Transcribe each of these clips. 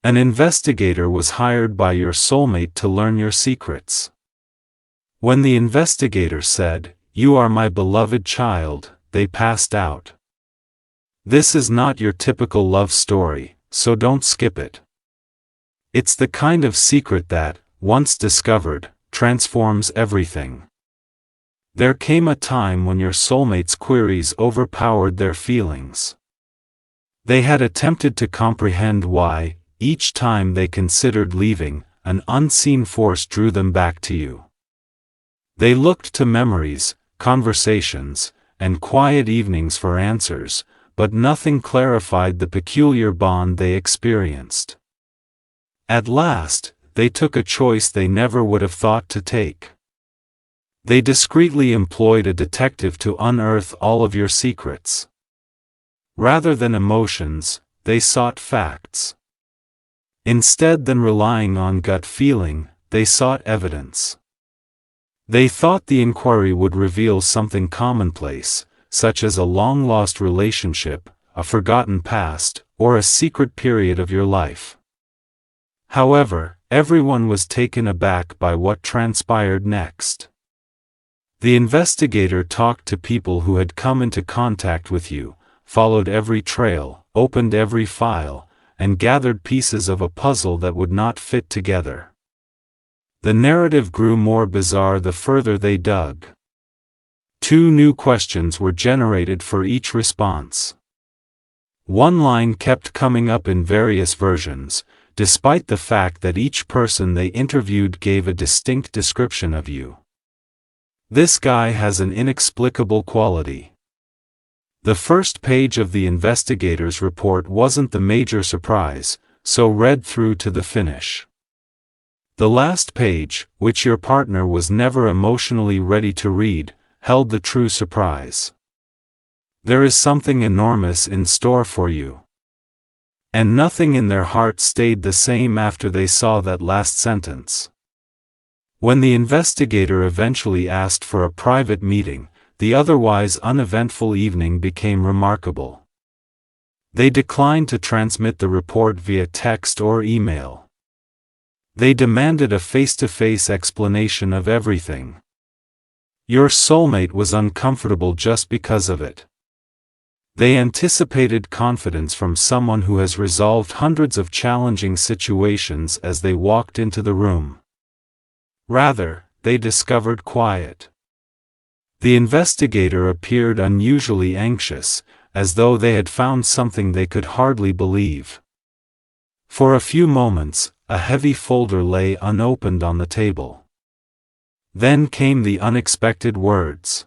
An investigator was hired by your soulmate to learn your secrets. When the investigator said, "You are my beloved child," they passed out. This is not your typical love story, so don't skip it. It's the kind of secret that, once discovered, transforms everything. There came a time when your soulmate's queries overpowered their feelings. They had attempted to comprehend why, each time they considered leaving, an unseen force drew them back to you. They looked to memories, conversations, and quiet evenings for answers, but nothing clarified the peculiar bond they experienced. At last, they took a choice they never would have thought to take. They discreetly employed a detective to unearth all of your secrets. Rather than emotions, they sought facts. Instead than relying on gut feeling, they sought evidence. They thought the inquiry would reveal something commonplace, such as a long-lost relationship, a forgotten past, or a secret period of your life. However, everyone was taken aback by what transpired next. The investigator talked to people who had come into contact with you, followed every trail, opened every file, and gathered pieces of a puzzle that would not fit together. The narrative grew more bizarre the further they dug. 2 new questions were generated for each response. One line kept coming up in various versions, despite the fact that each person they interviewed gave a distinct description of you. This guy has an inexplicable quality. The first page of the investigator's report wasn't the major surprise, so read through to the finish. The last page, which your partner was never emotionally ready to read, held the true surprise. There is something enormous in store for you. And nothing in their heart stayed the same after they saw that last sentence. When the investigator eventually asked for a private meeting, the otherwise uneventful evening became remarkable. They declined to transmit the report via text or email. They demanded a face-to-face explanation of everything. Your soulmate was uncomfortable just because of it. They anticipated confidence from someone who has resolved hundreds of challenging situations as they walked into the room. Rather, they discovered quiet. The investigator appeared unusually anxious, as though they had found something they could hardly believe. For a few moments, a heavy folder lay unopened on the table. Then came the unexpected words.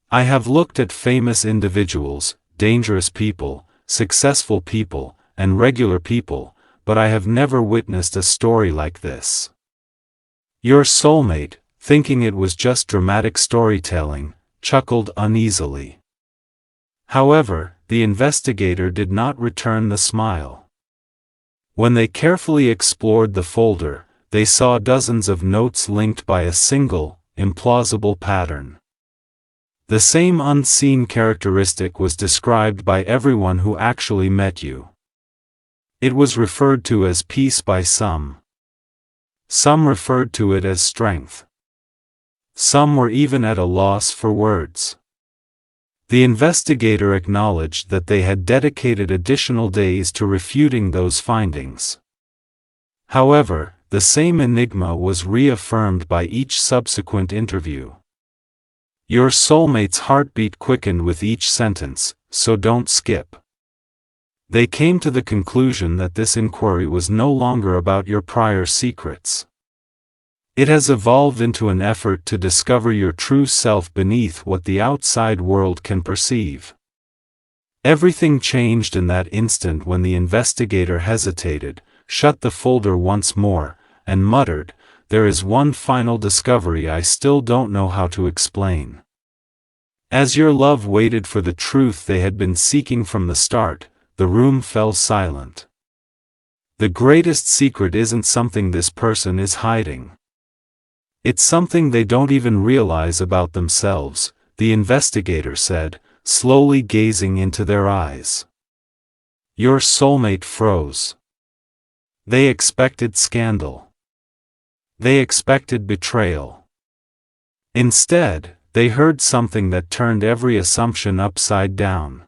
"I have looked at famous individuals, dangerous people, successful people, and regular people, but I have never witnessed a story like this." Your soulmate, thinking it was just dramatic storytelling, chuckled uneasily. However, the investigator did not return the smile. When they carefully explored the folder, they saw dozens of notes linked by a single, implausible pattern. The same unseen characteristic was described by everyone who actually met you. It was referred to as peace by some. Some referred to it as strength. Some were even at a loss for words. The investigator acknowledged that they had dedicated additional days to refuting those findings. However, the same enigma was reaffirmed by each subsequent interview. Your soulmate's heartbeat quickened with each sentence, so don't skip. They came to the conclusion that this inquiry was no longer about your prior secrets. It has evolved into an effort to discover your true self beneath what the outside world can perceive. Everything changed in that instant when the investigator hesitated, shut the folder once more, and muttered, "There is one final discovery I still don't know how to explain." As your love waited for the truth they had been seeking from the start, the room fell silent. The greatest secret isn't something this person is hiding. It's something they don't even realize about themselves, the investigator said, slowly gazing into their eyes. Your soulmate froze. They expected scandal. They expected betrayal. Instead, they heard something that turned every assumption upside down.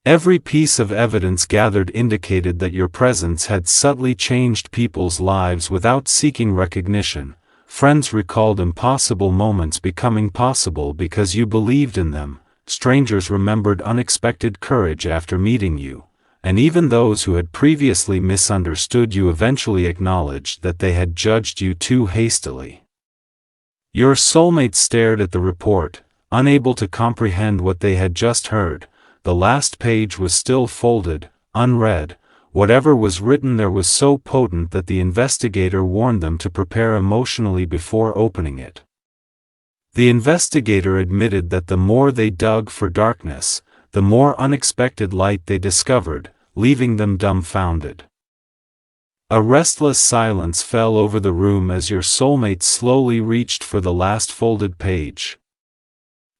Every piece of evidence gathered indicated that your presence had subtly changed people's lives without seeking recognition. Friends recalled impossible moments becoming possible because you believed in them. Strangers remembered unexpected courage after meeting you, and even those who had previously misunderstood you eventually acknowledged that they had judged you too hastily. Your soulmate stared at the report, unable to comprehend what they had just heard. The last page was still folded, unread. Whatever was written there was so potent that the investigator warned them to prepare emotionally before opening it. The investigator admitted that the more they dug for darkness, the more unexpected light they discovered, leaving them dumbfounded. A restless silence fell over the room as your soulmate slowly reached for the last folded page.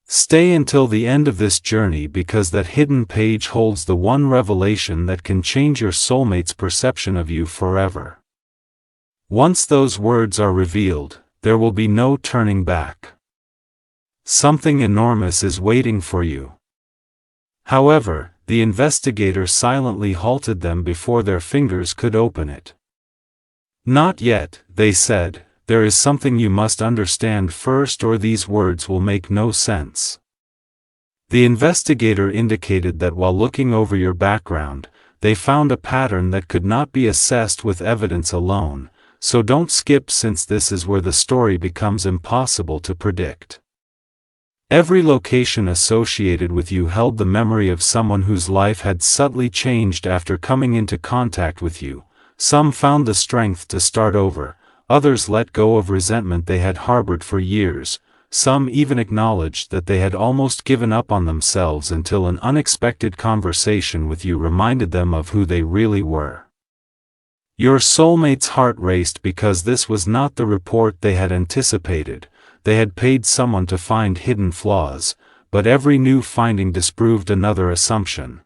Stay until the end of this journey because that hidden page holds the one revelation that can change your soulmate's perception of you forever. Once those words are revealed, there will be no turning back. Something enormous is waiting for you. However, the investigator silently halted them before their fingers could open it. Not yet, they said. There is something you must understand first or these words will make no sense. The investigator indicated that while looking over your background, they found a pattern that could not be assessed with evidence alone, so don't skip since this is where the story becomes impossible to predict. Every location associated with you held the memory of someone whose life had subtly changed after coming into contact with you. Some found the strength to start over. Others let go of resentment they had harbored for years. Some even acknowledged that they had almost given up on themselves until an unexpected conversation with you reminded them of who they really were. Your soulmate's heart raced because this was not the report they had anticipated. They had paid someone to find hidden flaws, but every new finding disproved another assumption.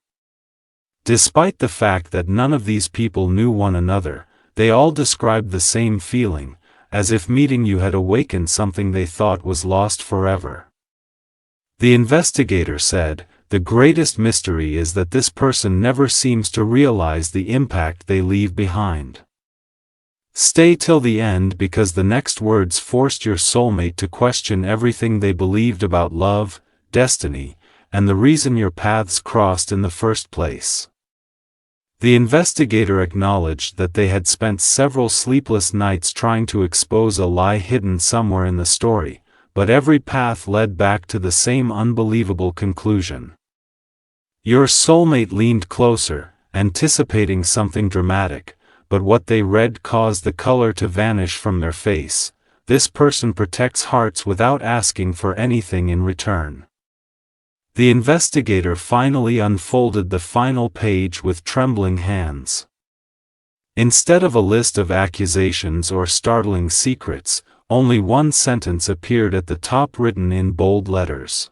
Despite the fact that none of these people knew one another, they all described the same feeling, as if meeting you had awakened something they thought was lost forever. The investigator said, "The greatest mystery is that this person never seems to realize the impact they leave behind." Stay till the end because the next words forced your soulmate to question everything they believed about love, destiny, and the reason your paths crossed in the first place. The investigator acknowledged that they had spent several sleepless nights trying to expose a lie hidden somewhere in the story, but every path led back to the same unbelievable conclusion. Your soulmate leaned closer, anticipating something dramatic, but what they read caused the color to vanish from their face. This person protects hearts without asking for anything in return. The investigator finally unfolded the final page with trembling hands. Instead of a list of accusations or startling secrets, only one sentence appeared at the top written in bold letters.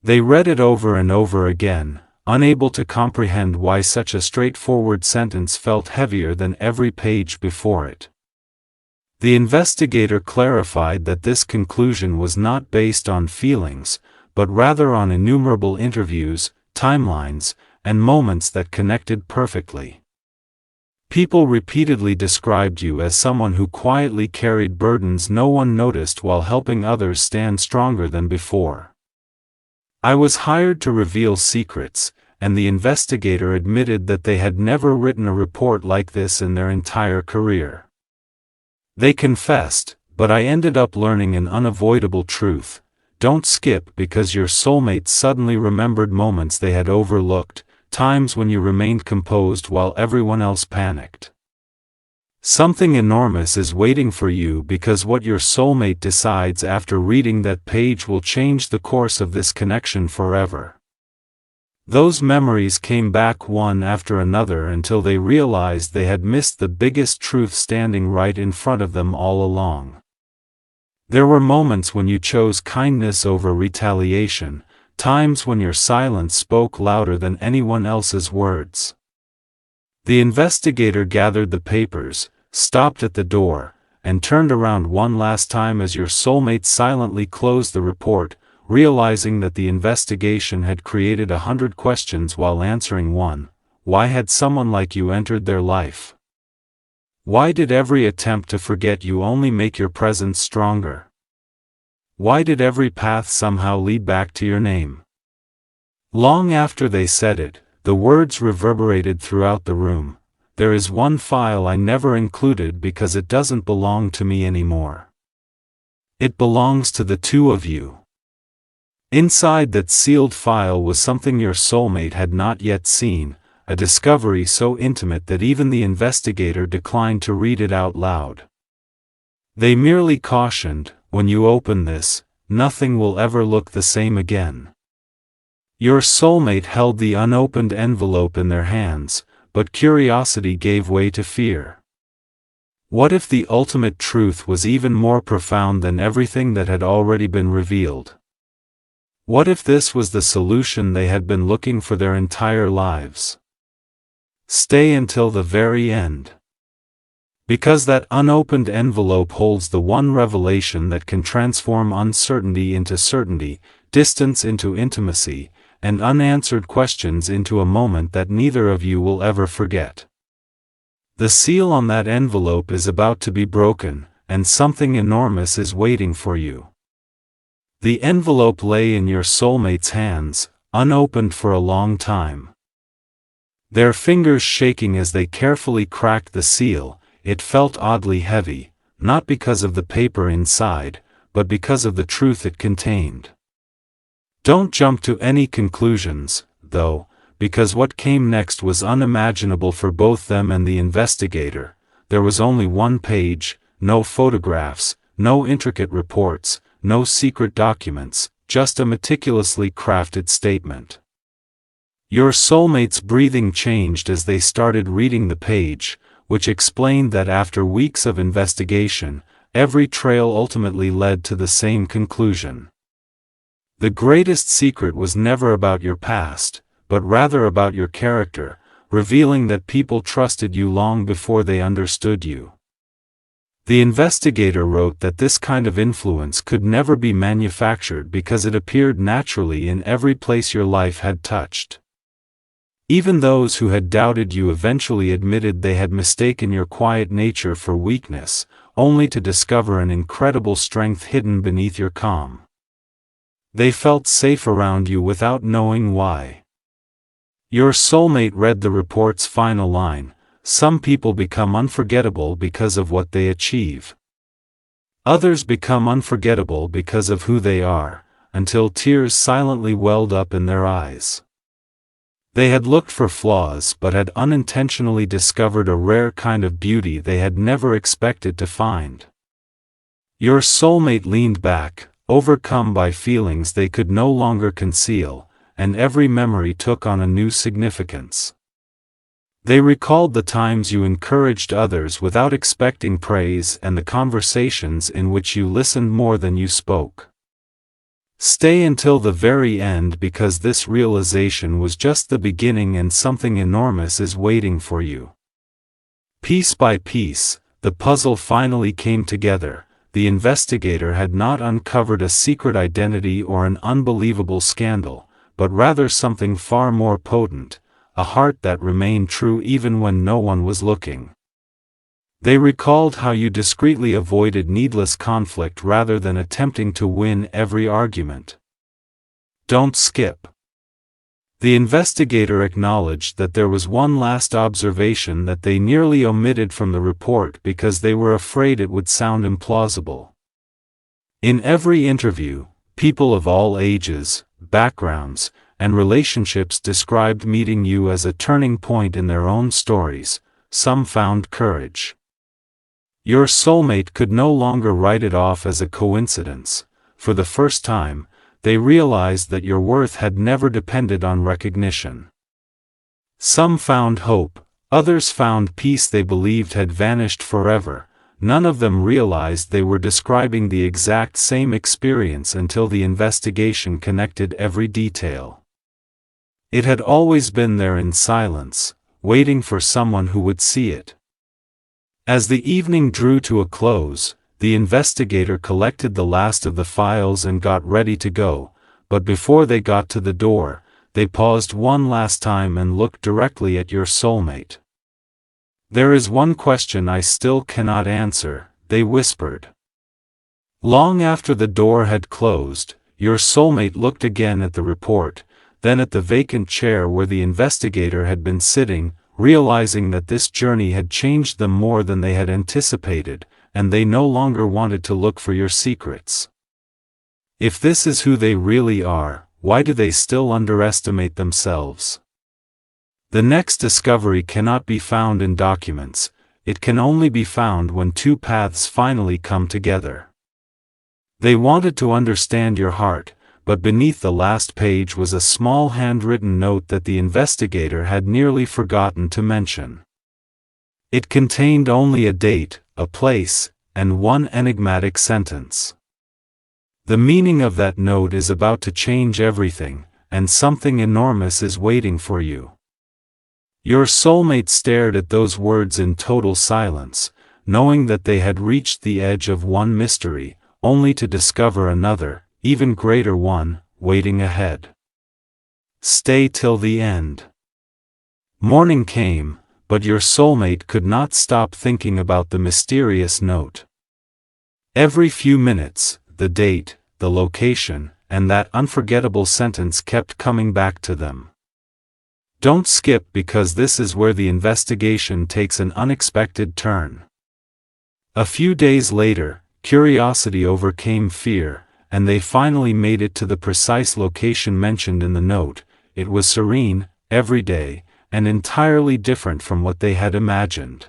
They read it over and over again, unable to comprehend why such a straightforward sentence felt heavier than every page before it. The investigator clarified that this conclusion was not based on feelings, but rather on innumerable interviews, timelines, and moments that connected perfectly. People repeatedly described you as someone who quietly carried burdens no one noticed while helping others stand stronger than before. I was hired to reveal secrets, and the investigator admitted that they had never written a report like this in their entire career. They confessed, but I ended up learning an unavoidable truth. Don't skip because your soulmate suddenly remembered moments they had overlooked, times when you remained composed while everyone else panicked. Something enormous is waiting for you because what your soulmate decides after reading that page will change the course of this connection forever. Those memories came back one after another until they realized they had missed the biggest truth standing right in front of them all along. There were moments when you chose kindness over retaliation, times when your silence spoke louder than anyone else's words. The investigator gathered the papers, stopped at the door, and turned around one last time as your soulmate silently closed the report, realizing that the investigation had created 100 questions while answering one. Why had someone like you entered their life? Why did every attempt to forget you only make your presence stronger? Why did every path somehow lead back to your name? Long after they said it, the words reverberated throughout the room. There is one file I never included because it doesn't belong to me anymore. It belongs to the two of you. Inside that sealed file was something your soulmate had not yet seen, a discovery so intimate that even the investigator declined to read it out loud. They merely cautioned, when you open this, nothing will ever look the same again. Your soulmate held the unopened envelope in their hands, but curiosity gave way to fear. What if the ultimate truth was even more profound than everything that had already been revealed? What if this was the solution they had been looking for their entire lives? Stay until the very end. Because that unopened envelope holds the one revelation that can transform uncertainty into certainty, distance into intimacy, and unanswered questions into a moment that neither of you will ever forget. The seal on that envelope is about to be broken, and something enormous is waiting for you. The envelope lay in your soulmate's hands, unopened for a long time. Their fingers shaking as they carefully cracked the seal. It felt oddly heavy, not because of the paper inside, but because of the truth it contained. Don't jump to any conclusions, though, because what came next was unimaginable for both them and the investigator. There was only one page, no photographs, no intricate reports, no secret documents, just a meticulously crafted statement. Your soulmate's breathing changed as they started reading the page, which explained that after weeks of investigation, every trail ultimately led to the same conclusion. The greatest secret was never about your past, but rather about your character, revealing that people trusted you long before they understood you. The investigator wrote that this kind of influence could never be manufactured because it appeared naturally in every place your life had touched. Even those who had doubted you eventually admitted they had mistaken your quiet nature for weakness, only to discover an incredible strength hidden beneath your calm. They felt safe around you without knowing why. Your soulmate read the report's final line: some people become unforgettable because of what they achieve. Others become unforgettable because of who they are, until tears silently welled up in their eyes. They had looked for flaws but had unintentionally discovered a rare kind of beauty they had never expected to find. Your soulmate leaned back, overcome by feelings they could no longer conceal, and every memory took on a new significance. They recalled the times you encouraged others without expecting praise and the conversations in which you listened more than you spoke. Stay until the very end because this realization was just the beginning and something enormous is waiting for you. Piece by piece, the puzzle finally came together. The investigator had not uncovered a secret identity or an unbelievable scandal, but rather something far more potent, a heart that remained true even when no one was looking. They recalled how you discreetly avoided needless conflict rather than attempting to win every argument. Don't skip. The investigator acknowledged that there was one last observation that they nearly omitted from the report because they were afraid it would sound implausible. In every interview, people of all ages, backgrounds, and relationships described meeting you as a turning point in their own stories. Some found courage. Your soulmate could no longer write it off as a coincidence. For the first time, they realized that your worth had never depended on recognition. Some found hope, others found peace they believed had vanished forever. None of them realized they were describing the exact same experience until the investigation connected every detail. It had always been there in silence, waiting for someone who would see it. As the evening drew to a close, the investigator collected the last of the files and got ready to go, but before they got to the door, they paused one last time and looked directly at your soulmate. "There is one question I still cannot answer," they whispered. Long after the door had closed, your soulmate looked again at the report, then at the vacant chair where the investigator had been sitting, realizing that this journey had changed them more than they had anticipated, and they no longer wanted to look for your secrets. If this is who they really are, why do they still underestimate themselves? The next discovery cannot be found in documents, it can only be found when two paths finally come together. They wanted to understand your heart, but beneath the last page was a small handwritten note that the investigator had nearly forgotten to mention. It contained only a date, a place, and one enigmatic sentence. The meaning of that note is about to change everything, and something enormous is waiting for you. Your soulmate stared at those words in total silence, knowing that they had reached the edge of one mystery, only to discover another, even greater one, waiting ahead. Stay till the end. Morning came, but your soulmate could not stop thinking about the mysterious note. Every few minutes, the date, the location, and that unforgettable sentence kept coming back to them. Don't skip because this is where the investigation takes an unexpected turn. A few days later, curiosity overcame fear, and they finally made it to the precise location mentioned in the note. It was serene, everyday, and entirely different from what they had imagined.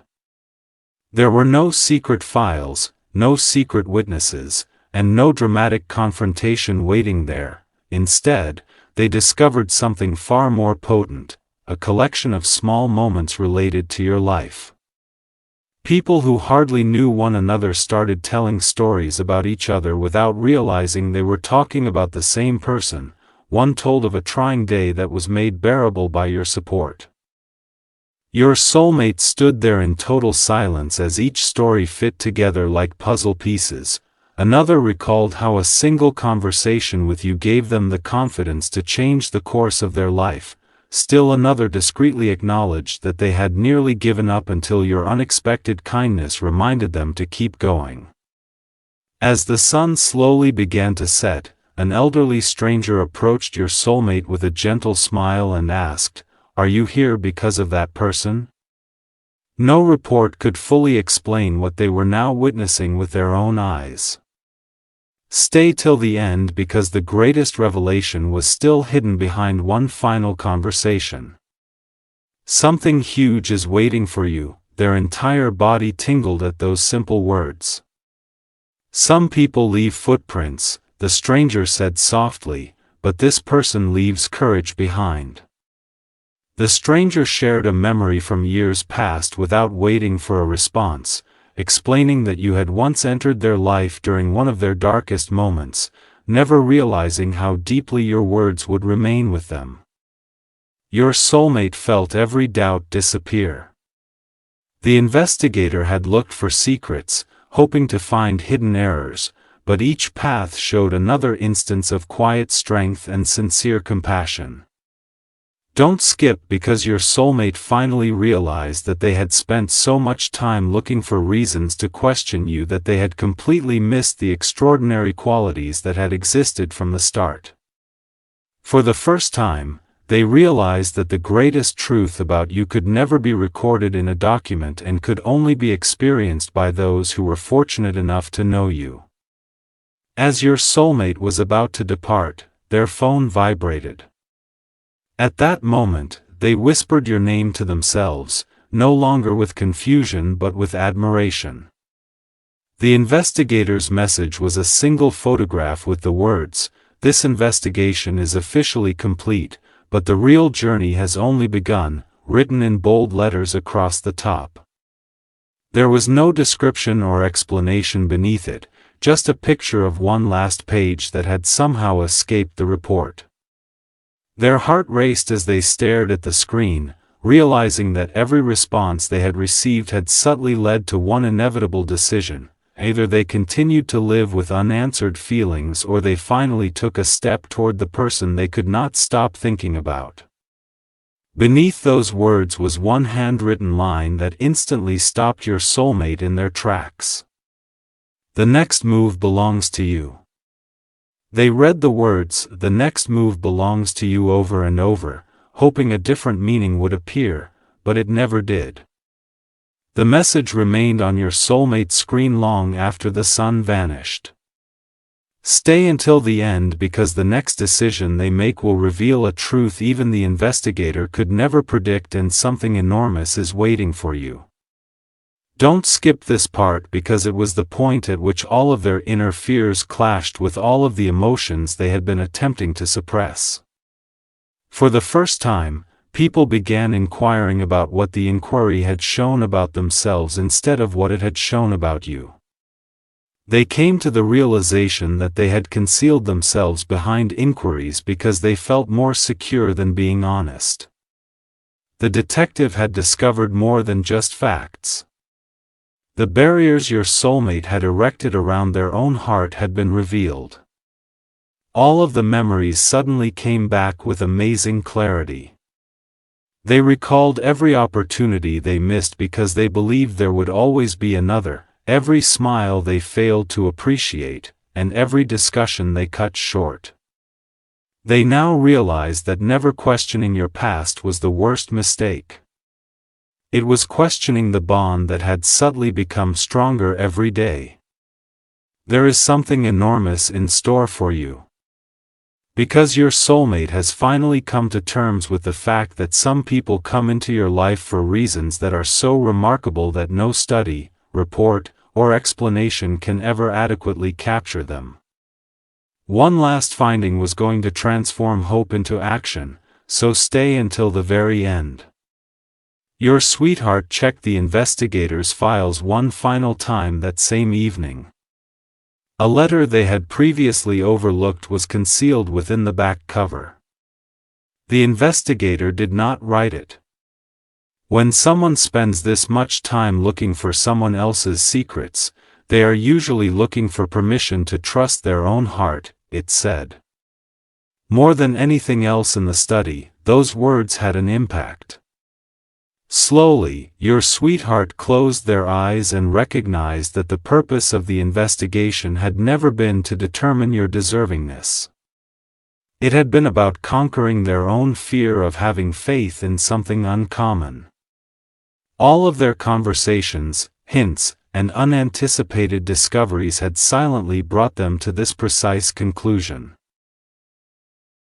There were no secret files, no secret witnesses, and no dramatic confrontation waiting there. Instead, they discovered something far more potent, a collection of small moments related to your life. People who hardly knew one another started telling stories about each other without realizing they were talking about the same person, one told of a trying day that was made bearable by your support. Your soulmate stood there in total silence as each story fit together like puzzle pieces. Another recalled how a single conversation with you gave them the confidence to change the course of their life. Still another discreetly acknowledged that they had nearly given up until your unexpected kindness reminded them to keep going. As the sun slowly began to set, an elderly stranger approached your soulmate with a gentle smile and asked, "Are you here because of that person?" No report could fully explain what they were now witnessing with their own eyes. Stay till the end because the greatest revelation was still hidden behind one final conversation. Something huge is waiting for you. Their entire body tingled at those simple words. Some people leave footprints, the stranger said softly, but this person leaves courage behind. The stranger shared a memory from years past without waiting for a response, explaining that you had once entered their life during one of their darkest moments, never realizing how deeply your words would remain with them. Your soulmate felt every doubt disappear. The investigator had looked for secrets, hoping to find hidden errors, but each path showed another instance of quiet strength and sincere compassion. Don't skip because your soulmate finally realized that they had spent so much time looking for reasons to question you that they had completely missed the extraordinary qualities that had existed from the start. For the first time, they realized that the greatest truth about you could never be recorded in a document and could only be experienced by those who were fortunate enough to know you. As your soulmate was about to depart, their phone vibrated. At that moment, they whispered your name to themselves, no longer with confusion but with admiration. The investigator's message was a single photograph with the words, "This investigation is officially complete, but the real journey has only begun," written in bold letters across the top. There was no description or explanation beneath it, just a picture of one last page that had somehow escaped the report. Their heart raced as they stared at the screen, realizing that every response they had received had subtly led to one inevitable decision: either they continued to live with unanswered feelings or they finally took a step toward the person they could not stop thinking about. Beneath those words was one handwritten line that instantly stopped your soulmate in their tracks. "The next move belongs to you." They read the words, "the next move belongs to you," over and over, hoping a different meaning would appear, but it never did. The message remained on your soulmate's screen long after the sun vanished. Stay until the end, because the next decision they make will reveal a truth even the investigator could never predict, and something enormous is waiting for you. Don't skip this part, because it was the point at which all of their inner fears clashed with all of the emotions they had been attempting to suppress. For the first time, people began inquiring about what the inquiry had shown about themselves instead of what it had shown about you. They came to the realization that they had concealed themselves behind inquiries because they felt more secure than being honest. The detective had discovered more than just facts. The barriers your soulmate had erected around their own heart had been revealed. All of the memories suddenly came back with amazing clarity. They recalled every opportunity they missed because they believed there would always be another, every smile they failed to appreciate, and every discussion they cut short. They now realized that never questioning your past was the worst mistake. It was questioning the bond that had subtly become stronger every day. There is something enormous in store for you. Because your soulmate has finally come to terms with the fact that some people come into your life for reasons that are so remarkable that no study, report, or explanation can ever adequately capture them. One last finding was going to transform hope into action, so stay until the very end. Your sweetheart checked the investigator's files one final time that same evening. A letter they had previously overlooked was concealed within the back cover. The investigator did not write it. When someone spends this much time looking for someone else's secrets, they are usually looking for permission to trust their own heart, it said. More than anything else in the study, those words had an impact. Slowly, your sweetheart closed their eyes and recognized that the purpose of the investigation had never been to determine your deservingness. It had been about conquering their own fear of having faith in something uncommon. All of their conversations, hints, and unanticipated discoveries had silently brought them to this precise conclusion.